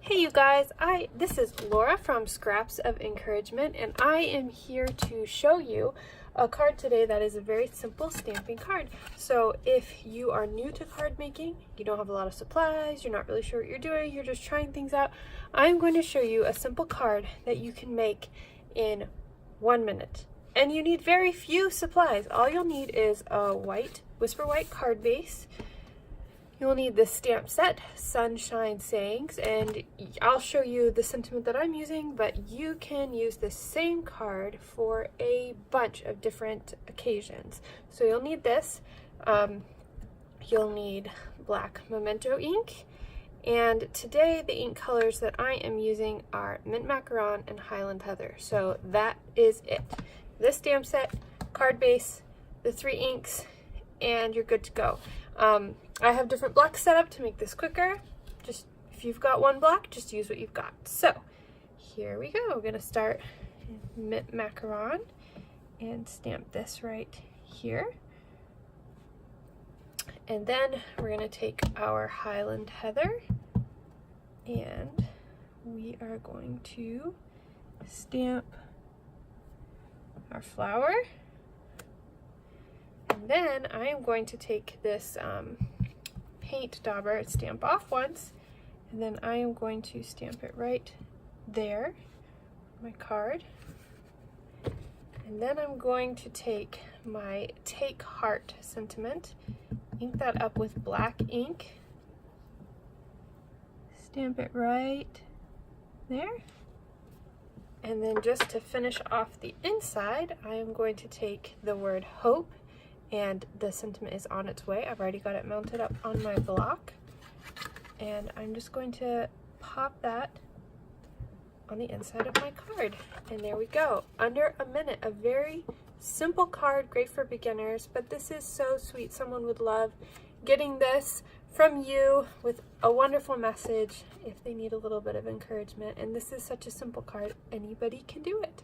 Hey you guys, this is Laura from Scraps of Encouragement, and I am here to show you a card today that is a very simple stamping card. So if you are new to card making, you don't have a lot of supplies, you're not really sure what you're doing, you're just trying things out, I'm going to show you a simple card that you can make in 1 minute. And you need very few supplies. All you'll need is a white, Whisper White card base. You'll need the stamp set, Sunshine Sayings, and I'll show you the sentiment that I'm using, but you can use the same card for a bunch of different occasions. So you'll need this, you'll need black Memento ink, and today the ink colors that I am using are Mint Macaron and Highland Heather. So that is it. This stamp set, card base, the 3 inks, and you're good to go. I have different blocks set up to make this quicker. Just if you've got one block, just use what you've got. So here we go. We're gonna start Mint Macaron and stamp this right here. And then we're gonna take our Highland Heather and we are going to stamp our flower. And then I am going to take this paint dauber and stamp off once, and then I am going to stamp it right there, my card. And then I'm going to take my Take Heart sentiment, ink that up with black ink, stamp it right there. And then just to finish off the inside, I am going to take the word hope, and the sentiment is on its way. I've already got it mounted up on my block, and I'm just going to pop that on the inside of my card, and there we go. Under a minute, a very simple card, great for beginners, but this is so sweet. Someone would love getting this from you with a wonderful message if they need a little bit of encouragement, and this is such a simple card, anybody can do it.